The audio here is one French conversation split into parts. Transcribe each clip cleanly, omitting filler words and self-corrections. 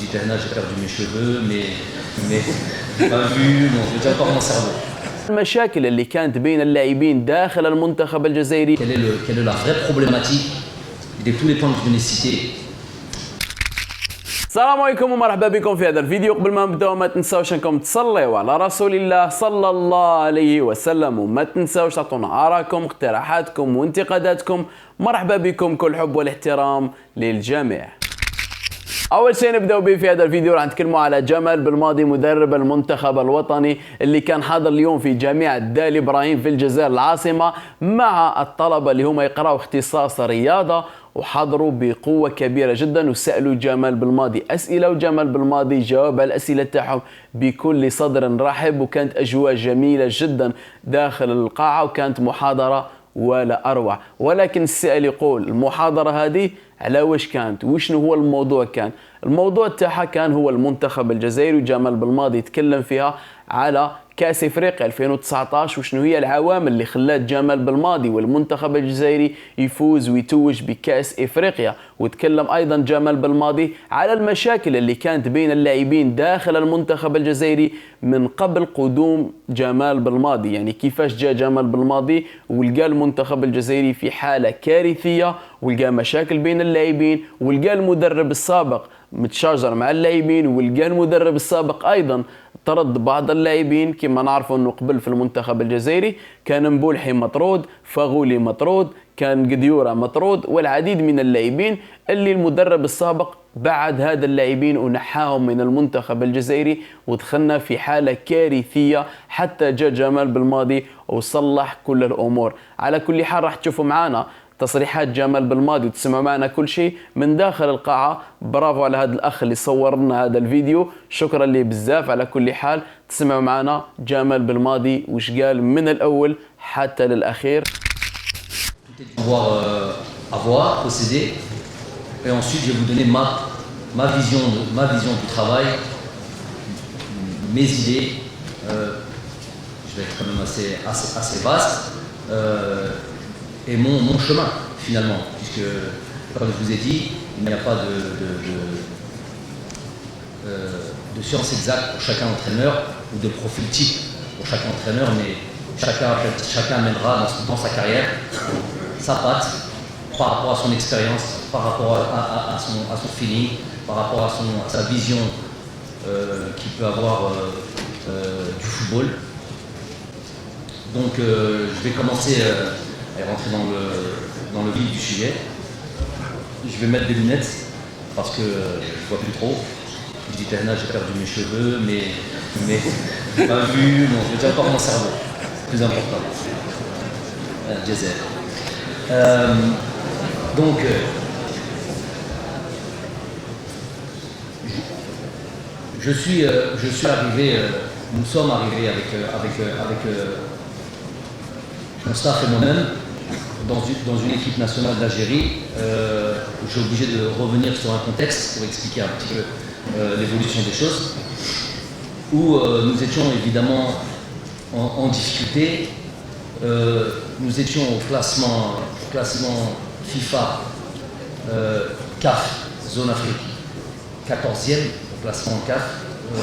dis Tehna, j'ai perdu mes cheveux, mais ma vue, non, je tiens encore mon cerveau. المشاكل اللي كانت بين اللاعبين داخل المنتخب الجزائري. Quelle est la vraie problématique de tous les points que je venais de citer. السلام عليكم ومرحبا بكم في هذا الفيديو. قبل ما نبداو ما تنساوش انكم تصليوا على رسول الله صلى الله عليه وسلم، وما تنساوش تعطونا آراءكم اقتراحاتكم وانتقاداتكم. مرحبا بكم، كل حب والاحترام للجميع. اول شيء نبداو به في هذا الفيديو راح نتكلموا على جمال بالماضي مدرب المنتخب الوطني اللي كان حاضر اليوم في جامعة دال ابراهيم في الجزائر العاصمة مع الطلبة اللي هم يقراوا اختصاص رياضة، وحضروا بقوة كبيرة جدا وسألوا جمال بالماضي أسئلة، وجمال بالماضي جاوب على الأسئلة تاعهم بكل صدر رحب، وكانت أجواء جميلة جدا داخل القاعة وكانت محاضرة ولا أروع. ولكن السائل يقول المحاضرة هذه على واش كانت؟ وشنو هو الموضوع؟ كان الموضوع تاعها كان هو المنتخب الجزائري، وجمال بالماضي يتكلم فيها على كأس افريقيا 2019 وشنو هي العوامل اللي خلات جمال بالماضي والمنتخب الجزائري يفوز ويتوج بكأس افريقيا. وتكلم ايضا جمال بالماضي على المشاكل اللي كانت بين اللاعبين داخل المنتخب الجزائري من قبل قدوم جمال بالماضي، يعني كيفاش جاء جمال بالماضي ولقى المنتخب الجزائري في حالة كارثية، ولقى مشاكل بين اللاعبين، ولقى المدرب السابق متشاجر مع اللاعبين، ولقى المدرب السابق ايضا طرد بعض اللاعبين. كما نعرفوا انه قبل في المنتخب الجزائري كان مبولحي مطرود، فغولي مطرود، كان قديورة مطرود، والعديد من اللاعبين اللي المدرب السابق بعد هذا اللاعبين ونحاهم من المنتخب الجزائري، ودخلنا في حالة كارثية حتى جاء جمال بالماضي وصلح كل الامور. على كل حال راح تشوفوا معنا تصريحات جمال بالماضي وتسمعوا معنا كل شيء من داخل القاعة. برافو على هذا الأخ اللي صور لنا هذا الفيديو، شكرا ليه بزاف. على كل حال تسمعوا معنا جمال بالماضي وش قال من الأول حتى للأخير. Avoir, posséder, et ensuite je vais vous donner ma vision du travail, mes idées. Je vais être quand même assez vaste. Et mon chemin finalement, puisque comme je vous ai dit, il n'y a pas de science exacte pour chaque entraîneur ou de profil type pour chaque entraîneur, mais chacun mènera dans sa carrière sa patte par rapport à son expérience, par rapport à son feeling, par rapport à sa vision qu'il peut avoir du football. Donc je vais commencer et rentrer dans le vif du sujet. Je vais mettre des lunettes parce que je vois plus trop. Je dis Tehna, j'ai perdu mes cheveux, mais ma vue, non, je tiens encore mon cerveau. Plus important. Diesel. Donc, je suis arrivé, nous sommes arrivés avec mon staff et moi-même dans une équipe nationale d'Algérie. Je suis obligé de revenir sur un contexte pour expliquer un petit peu l'évolution des choses, où nous étions évidemment en difficulté. Nous étions au classement FIFA CAF Zone Afrique, 14e au classement CAF. Je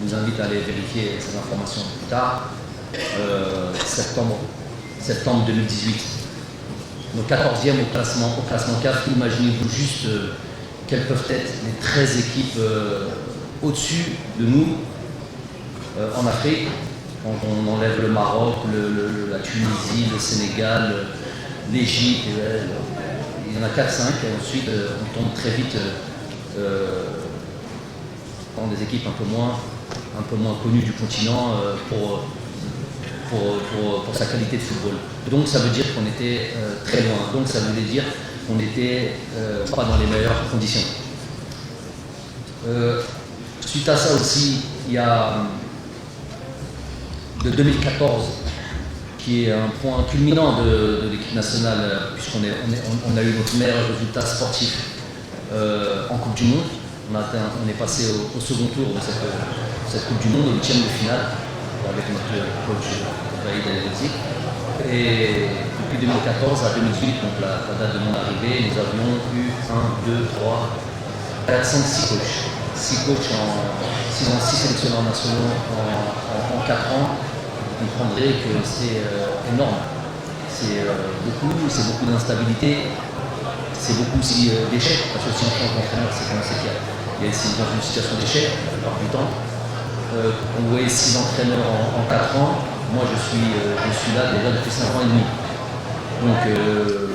vous invite à aller vérifier ces informations plus tard. Septembre 2018. Donc 14e au classement CAF. Imaginez-vous juste quelles peuvent être les 13 équipes au-dessus de nous en Afrique. Quand on enlève le Maroc, la Tunisie, le Sénégal, l'Égypte, il y en a 4-5, et ensuite on tombe très vite dans des équipes un peu moins connues du continent pour sa qualité de football. Donc ça veut dire qu'on était très loin, donc ça voulait dire qu'on n'était pas dans les meilleures conditions. Suite à ça aussi, il y a de 2014 qui est un point culminant de l'équipe nationale, puisqu'on a eu notre meilleur résultat sportif en Coupe du Monde. On est passé au second tour de cette Coupe du Monde, au 8e de finale, avec notre coach Vaïd El-Ghazi. Et depuis 2014 à 2018, donc la date de mon arrivée, nous avions eu 1, 2, 3, 4, 5, 6 coachs. 6 sélectionneurs nationaux en 4 ans, vous comprendrez que c'est énorme. C'est beaucoup d'instabilité, c'est beaucoup aussi d'échecs, parce que si on change d'entraîneur, c'est comme c'est qu'il y a dans une situation d'échec la plupart du temps. On voyait 6 entraîneurs en 4 ans, moi je suis là déjà depuis 5 ans et demi. Donc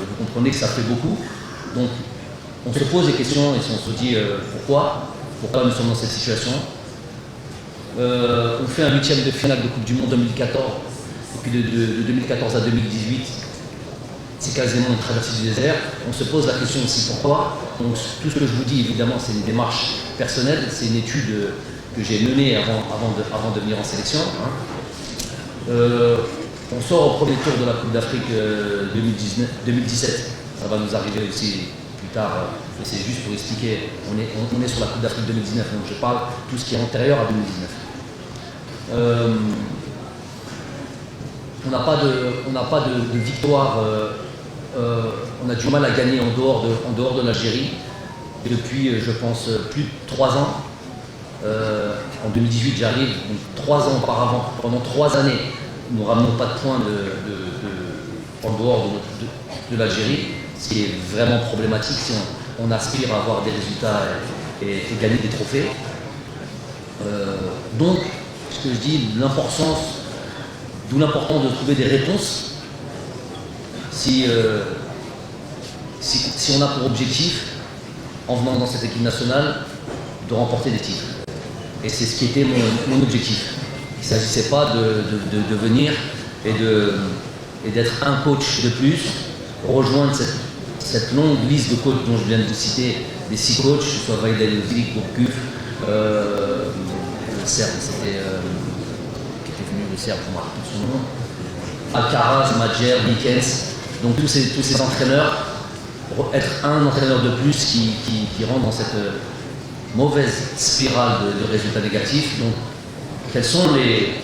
vous comprenez que ça fait beaucoup. Donc on se pose des questions et on se dit pourquoi nous sommes dans cette situation. On fait un 8e de finale de Coupe du Monde 2014, et puis de 2014 à 2018, c'est quasiment une traversée du désert. On se pose la question aussi pourquoi. Donc tout ce que je vous dis, évidemment, c'est une démarche personnelle, c'est une étude que j'ai menée avant de venir en sélection. On sort au premier tour de la Coupe d'Afrique 2017, ça va nous arriver aussi plus tard, mais c'est juste pour expliquer, on est sur la Coupe d'Afrique 2019, donc je parle tout ce qui est antérieur à 2019. On n'a pas de victoire, on a du mal à gagner en dehors de l'Algérie depuis, je pense, plus de 3 ans. En 2018, j'arrive, donc 3 ans auparavant, pendant 3 années, nous ne ramenons pas de points en dehors de l'Algérie, ce qui est vraiment problématique si on aspire à avoir des résultats et gagner des trophées. Donc, ce que je dis, d'où l'importance de trouver des réponses si on a pour objectif, en venant dans cette équipe nationale, de remporter des titres. Et c'est ce qui était mon objectif. Il ne s'agissait pas de venir et d'être un coach de plus, rejoindre cette longue liste de coachs dont je viens de vous citer, des 6 coachs, que ce soit Vaïd El-Ouzili, Gourcuff, le Serbe, c'était qui était venu, le Serbe, pour marquer son nom, Alcaraz, Madjer, Dickens, donc tous ces entraîneurs, être un entraîneur de plus qui rentre dans cette mauvaise spirale de résultats négatifs. Donc, quelles sont les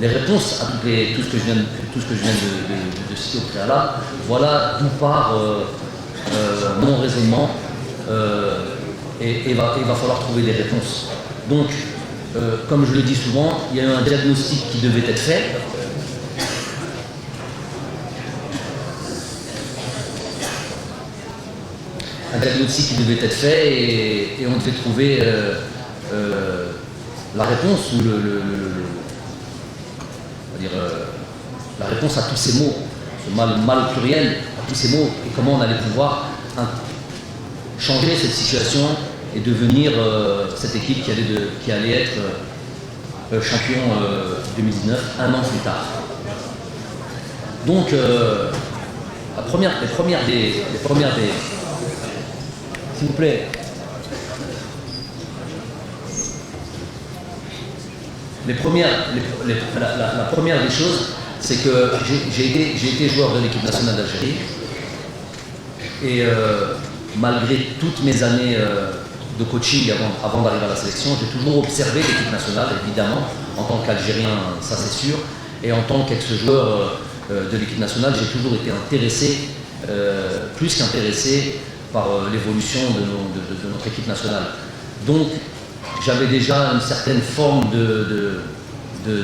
réponses à tout ce que je viens de citer au préalable? Voilà d'où part mon raisonnement et il va falloir trouver des réponses. Donc, comme je le dis souvent, il y a eu un diagnostic qui devait être fait. Un diagnostic qui devait être fait et on devait trouver la réponse ou la réponse à tous ces mots, ce mal au pluriel, à tous ces mots, et comment on allait pouvoir changer cette situation et devenir cette équipe qui allait être champion 2019, un an plus tard. Donc, les premières des s'il vous plaît. La première des choses, c'est que j'ai été joueur de l'équipe nationale d'Algérie et malgré toutes mes années de coaching avant d'arriver à la sélection, j'ai toujours observé l'équipe nationale, évidemment, en tant qu'Algérien, ça c'est sûr, et en tant qu'ex-joueur de l'équipe nationale, j'ai toujours été intéressé, plus qu'intéressé, par l'évolution de notre équipe nationale. Donc, j'avais déjà une certaine forme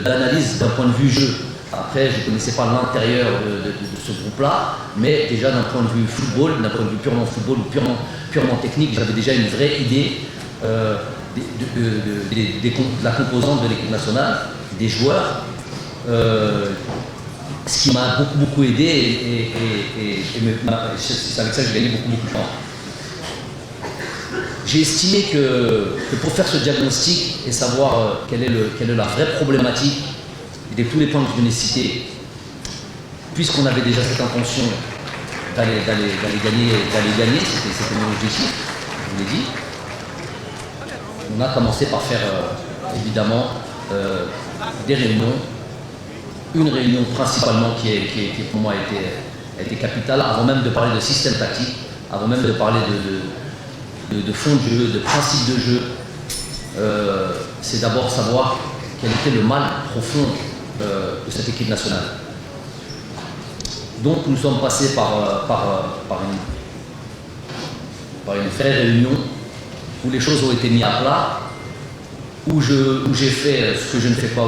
d'analyse d'un point de vue jeu. Après, je ne connaissais pas l'intérieur de ce groupe-là, mais déjà d'un point de vue football, d'un point de vue purement football ou purement technique, j'avais déjà une vraie idée de la composante de l'équipe nationale, des joueurs, ce qui m'a beaucoup aidé et c'est avec ça que j'ai gagné beaucoup de temps. J'ai estimé que pour faire ce diagnostic et savoir quelle est la vraie problématique de tous les points que je venais de citer, puisqu'on avait déjà cette intention d'aller gagner, c'était mon objectif, je vous l'ai dit, on a commencé par faire évidemment des réunions. Une réunion principalement qui pour moi a été capitale, avant même de parler de système tactique, avant même de parler de fond de jeu, de principe de jeu, c'est d'abord savoir quel était le mal profond de cette équipe nationale. Donc nous sommes passés par une vraie réunion où les choses ont été mises à plat, où j'ai fait ce que je ne fais pas,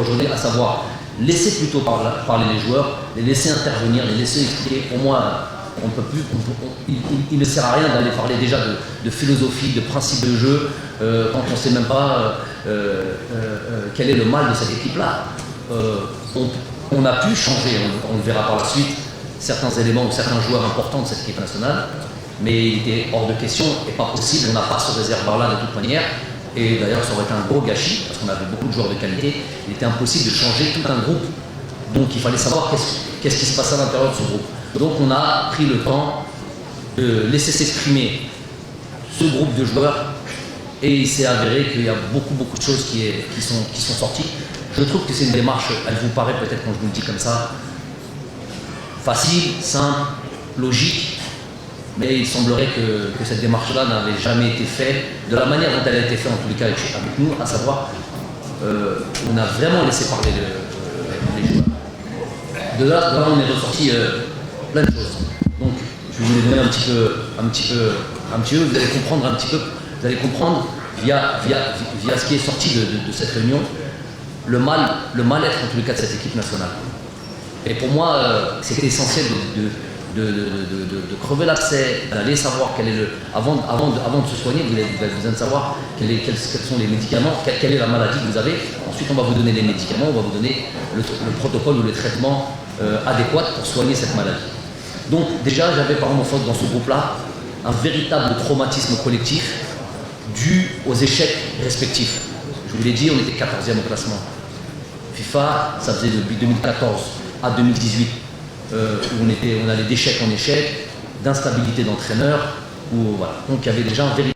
aujourd'hui, à savoir laisser plutôt parler les joueurs, les laisser intervenir, les laisser expliquer. Pour moi, on peut plus, il ne sert à rien d'aller parler déjà de philosophie, de principe de jeu, quand on ne sait même pas quel est le mal de cette équipe-là. On a pu changer, on le verra par la suite, certains éléments ou certains joueurs importants de cette équipe nationale, mais il était hors de question et pas possible, on n'a pas ce réservoir-là de toute manière. Et d'ailleurs, ça aurait été un gros gâchis, parce qu'on avait beaucoup de joueurs de qualité. Il était impossible de changer tout un groupe. Donc il fallait savoir qu'est-ce qui se passait à l'intérieur de ce groupe. Donc on a pris le temps de laisser s'exprimer ce groupe de joueurs. Et il s'est avéré qu'il y a beaucoup de choses qui sont sorties. Je trouve que c'est une démarche, elle vous paraît peut-être quand je vous le dis comme ça, facile, simple, logique. Mais il semblerait que cette démarche-là n'avait jamais été faite de la manière dont elle a été faite, en tous les cas avec nous, à savoir, on a vraiment laissé parler les joueurs. De là, on est ressorti plein de choses. Donc, je vais vous les donner un petit peu, vous allez comprendre un petit peu, vous allez comprendre via ce qui est sorti de cette réunion, le mal-être en tous les cas de cette équipe nationale. Et pour moi, c'était essentiel de crever l'abcès, d'aller savoir quel est avant de se soigner, vous avez besoin de savoir quels sont les médicaments, quelle est la maladie que vous avez. Ensuite, on va vous donner les médicaments, on va vous donner le protocole ou le traitement adéquat pour soigner cette maladie. Donc déjà, j'avais par exemple dans ce groupe-là un véritable traumatisme collectif dû aux échecs respectifs. Je vous l'ai dit, on était 14e au classement. FIFA, ça faisait depuis 2014 à 2018. Où on allait d'échec en échec, d'instabilité d'entraîneur, voilà. Donc il y avait déjà un véritable